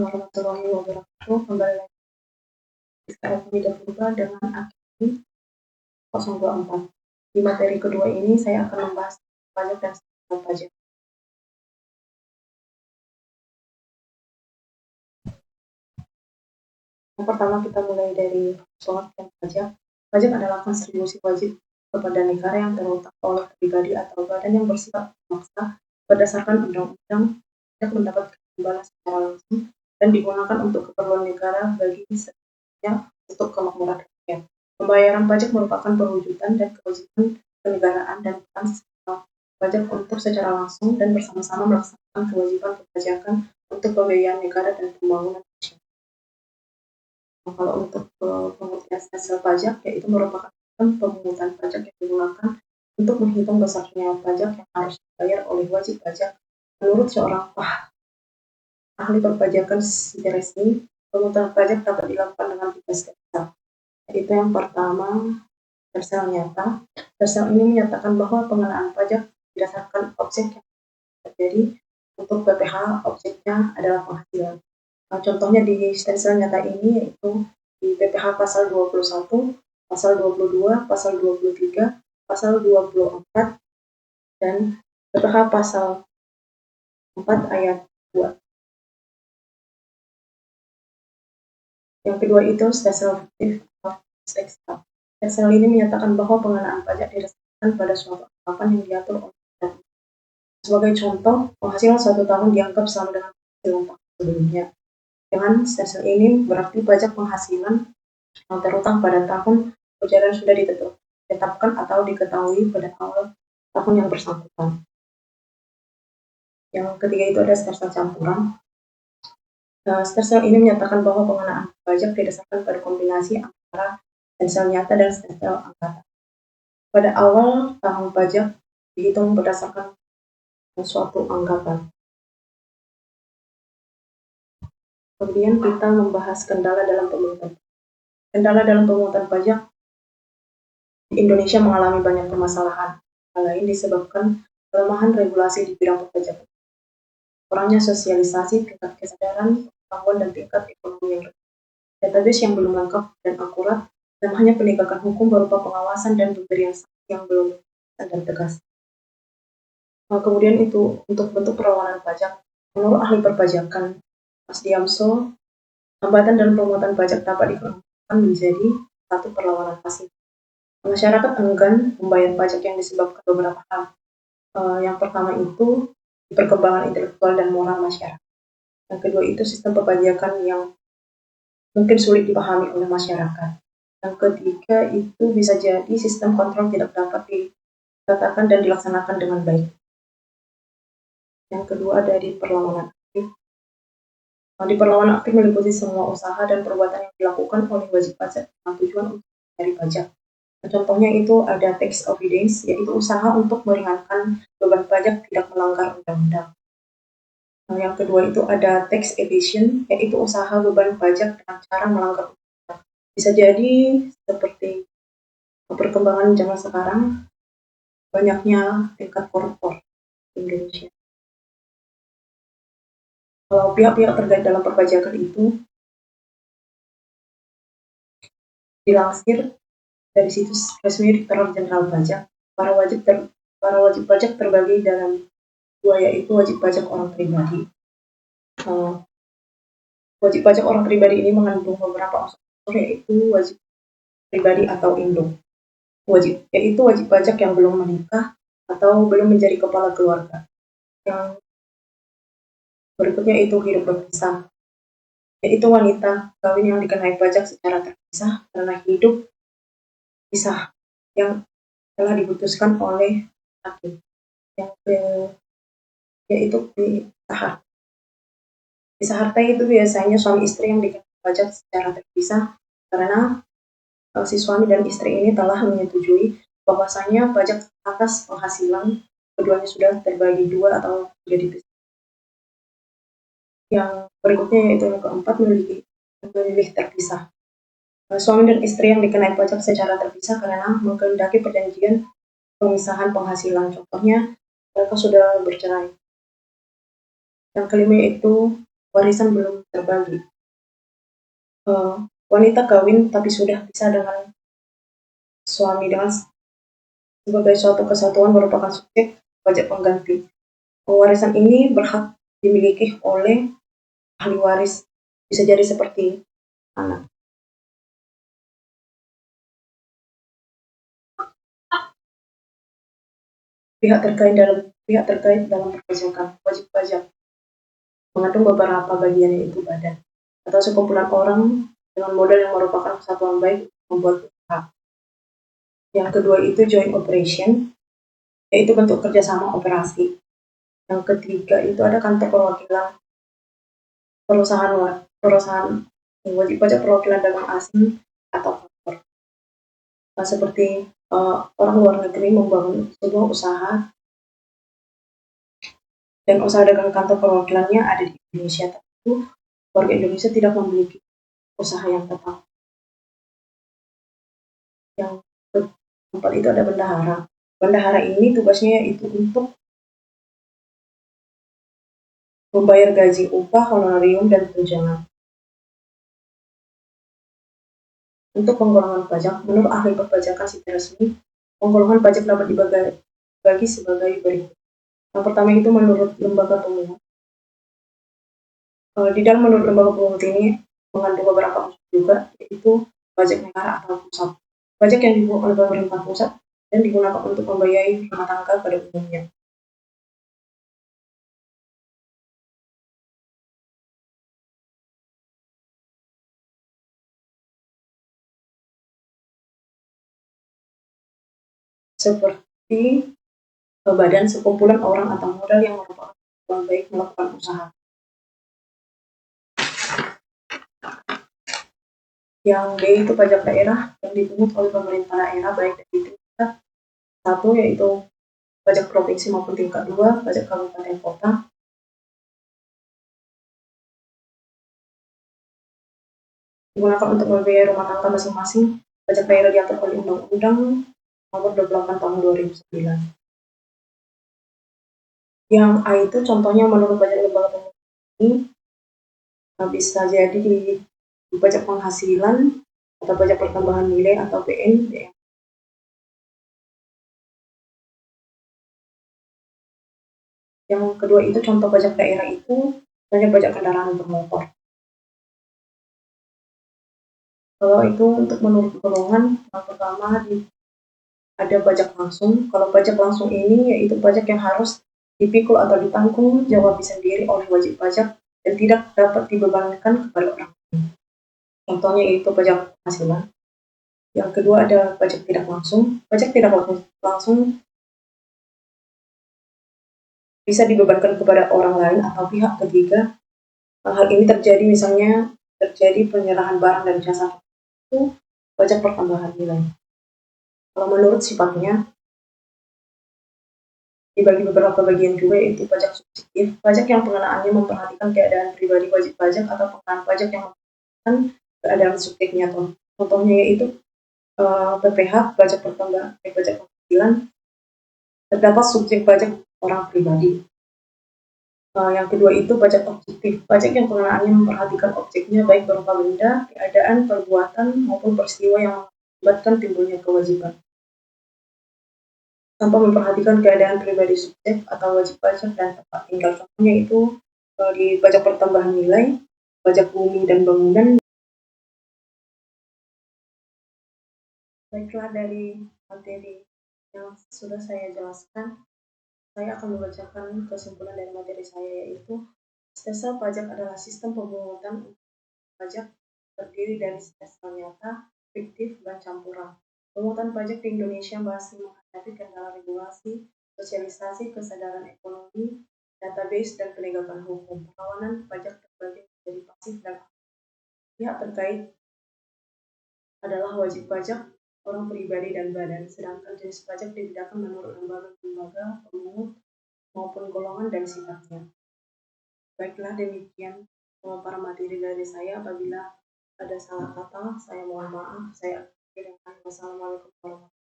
Warahmatullahi wabarakatuh. Kembali lagi sekarang tidak berubah dengan AKI 024. Di materi kedua ini saya akan membahas pajak dan sistem pajak. Yang pertama kita mulai dari pengertian pajak. Pajak adalah kontribusi wajib kepada negara yang terletak oleh pribadi atau badan yang bersifat memaksa berdasarkan undang-undang yang mendapat imbalan secara langsung dan digunakan untuk keperluan negara bagi setidaknya untuk kemakmuran rakyat. Pembayaran pajak merupakan perwujudan dan kewajiban kenegaraan dan peran pajak untuk secara langsung dan bersama-sama melaksanakan kewajiban perpajakan untuk pembiayaan negara dan pembangunan nasional. Kalau untuk pengertian stelsel pajak, yaitu merupakan sistem pemungutan pajak yang digunakan untuk menghitung besarnya pajak yang harus dibayar oleh wajib pajak. Menurut seorang ahli perpajakan secara resmi, pemungutan pajak dapat dilakukan dengan 3 stelsel. Yaitu yang pertama, stelsel nyata. Stelsel ini menyatakan bahwa pengenaan pajak berdasarkan objek yang terjadi. Untuk PPh, objeknya adalah penghasilan. Contohnya di stelsel nyata ini yaitu di PPh pasal 21, pasal 22, pasal 23, pasal 24, dan PPh pasal 4 ayat 2. Yang kedua itu stelsel fiktif atau ekstrak. Stelsel ini menyatakan bahwa pengenaan pajak didasarkan pada suatu anggapan yang diatur oleh undang. Sebagai contoh, penghasilan 1 tahun dianggap sama dengan penghasilan tahun sebelumnya. Dengan stelsel ini berarti pajak penghasilan yang terutang pada tahun perjalanan sudah ditetapkan atau diketahui pada awal tahun yang bersangkutan. Yang ketiga itu ada stelsel campuran. Stelsel ini menyatakan bahwa pengenaan pajak didasarkan pada kombinasi antara stelsel nyata dan stelsel angkatan. Pada awal tahun pajak dihitung berdasarkan suatu anggapan. Kemudian kita membahas kendala dalam pemungutan. Kendala dalam pemungutan pajak di Indonesia mengalami banyak permasalahan. Hal lain disebabkan kelemahan regulasi di bidang perpajakan, kurangnya sosialisasi, tingkat kesadaran, pengetahuan, dan tingkat ekonomi yang rendah, database yang belum lengkap dan akurat, dan hanya penegakan hukum berupa pengawasan dan pemberian sanksi yang belum dan tegas. Kemudian itu untuk bentuk perlawanan pajak. Menurut ahli perpajakan Mas Diamso, hambatan dalam pemungutan pajak dapat dikelompokkan menjadi satu perlawanan pasif. Masyarakat enggan membayar pajak yang disebabkan beberapa hal. Yang pertama itu perkembangan intelektual dan moral masyarakat. Yang kedua itu sistem perpajakan yang mungkin sulit dipahami oleh masyarakat. Yang ketiga itu bisa jadi sistem kontrol tidak dapat dikatakan dan dilaksanakan dengan baik. Yang kedua ada di perlawanan aktif. Di perlawanan aktif meliputi semua usaha dan perbuatan yang dilakukan oleh wajib pajak dengan tujuan untuk mencari pajak. Contohnya itu ada tax avoidance, yaitu usaha untuk meringankan beban pajak tidak melanggar undang-undang. Yang kedua itu ada tax evasion, yaitu usaha beban pajak dengan cara melanggar undang-undang. Bisa jadi seperti perkembangan zaman sekarang, banyaknya tingkat koruptor di Indonesia. Kalau pihak-pihak terkait dalam perpajakan itu dilansir dari situs resmi Direktorat Jenderal Pajak, para wajib pajak terbagi dalam dua, yaitu wajib pajak orang pribadi. Wajib pajak orang pribadi ini mengandung beberapa unsur, yaitu wajib pribadi atau induk. Yaitu wajib pajak yang belum menikah atau belum menjadi kepala keluarga. Yang berikutnya itu hidup berpisah, yaitu wanita kawin yang dikenai pajak secara terpisah karena hidup pisah yang telah diputuskan oleh hakim. Yang yaitu pisah. Pisah harta itu biasanya suami istri yang dikenai pajak secara terpisah karena si suami dan istri ini telah menyetujui bahwasanya pajak atas penghasilan keduanya sudah terbagi dua atau sudah dipisah. Yang berikutnya yaitu yang keempat, memilih terpisah. Suami dan istri yang dikenai pajak secara terpisah karena mengkehendaki perjanjian pemisahan penghasilan. Contohnya mereka sudah bercerai. Yang kelima itu warisan belum terbagi. Wanita kawin tapi sudah pisah dengan suami dengan sebagai suatu kesatuan merupakan subjek wajib pengganti. Warisan ini berhak dimiliki oleh ahli waris, bisa jadi seperti anak. Pihak terkait dalam perpajakan, wajib pajak mengandung beberapa bagian, yaitu badan atau sekumpulan orang dengan modal yang merupakan kesatuan baik membuat usaha. Yang kedua itu joint operation, yaitu bentuk kerjasama operasi. Yang ketiga itu ada kantor perwakilan perusahaan wajib pajak perwakilan dagang asing atau kantor. Seperti orang luar negeri membangun sebuah usaha dan usaha dagang kantor perwakilannya ada di Indonesia, tentu warga Indonesia tidak memiliki usaha yang tetap. Yang keempat itu ada bendahara. Bendahara ini tugasnya yaitu untuk membayar gaji, upah, honorarium, dan tunjangan. Untuk penggolongan pajak, menurut ahli perpajakan sipil resmi, penggolongan pajak dapat dibagi sebagai berikut. Yang pertama itu menurut lembaga pemungut. Di dalam menurut lembaga pemungut ini mengandung beberapa unsur juga, yaitu pajak negara atau pusat. Pajak yang dipungut oleh pemerintah pusat dan digunakan untuk membiayai rumah tangga pada umumnya. Seperti badan, sekumpulan orang atau modal yang merupakan kesatuan baik melakukan usaha. Yang B itu pajak daerah yang dipungut oleh pemerintah daerah baik dari tingkat 1 yaitu pajak provinsi maupun tingkat 2 pajak kabupaten kota. Digunakan untuk membiayai rumah tangga masing-masing. Pajak daerah diatur oleh Undang-Undang Nomor 28 Tahun 2009. Yang A itu contohnya menurut pajak lembaga pemungut ini bisa jadi di pajak penghasilan atau pajak pertambahan nilai atau PNBM. Yang kedua itu contoh pajak daerah itu pajak kendaraan bermotor. Kalau itu untuk menurut golongan, yang pertama ada pajak langsung. Kalau pajak langsung ini yaitu pajak yang harus dipikul atau ditanggung jawab sendiri oleh wajib pajak dan tidak dapat dibebankan kepada orang lain. Contohnya yaitu pajak penghasilan. Yang kedua ada pajak tidak langsung. Pajak tidak langsung bisa dibebankan kepada orang lain atau pihak ketiga. Hal ini terjadi misalnya terjadi penyerahan barang dan jasa itu pajak pertambahan nilai. Kalau menurut sifatnya dibagi beberapa bagian juga, yaitu pajak subjektif, pajak yang pengenaannya memperhatikan keadaan pribadi wajib pajak, atau pengenaan pajak yang memperhatikan keadaan subjeknya. Contohnya yaitu PPH, pajak pertambahan, pajak penghasilan, terdapat subjek pajak orang pribadi. Yang kedua itu pajak objektif, pajak yang pengenaannya memperhatikan objeknya baik berupa benda, keadaan, perbuatan, maupun peristiwa yang mengakibatkan timbulnya kewajiban, tanpa memperhatikan keadaan pribadi subjek atau wajib pajak dan tempat tinggal. Contohnya itu di pajak pertambahan nilai, pajak bumi dan bangunan. Baiklah, dari materi yang sudah saya jelaskan, saya akan membacakan kesimpulan dari materi saya, yaitu sistem pajak adalah sistem pemungutan pajak terdiri dari sistem nyata, fiktif, dan campuran. Pemungutan pajak di Indonesia masih menghadapi kendala regulasi, sosialisasi, kesadaran ekonomi, database, dan penegakan hukum. Perlawanan pajak terbagi menjadi pasif dan aktif. Pihak terkait adalah wajib pajak, orang pribadi, dan badan, sedangkan jenis pajak dibedakan menurut lembaga pemungut maupun golongan dan sifatnya. Baiklah, demikian pemaparan materi dari saya. Apabila ada salah kata, saya mohon maaf. Saya akhiri dengan wassalamualaikum warahmatullahi wabarakatuh.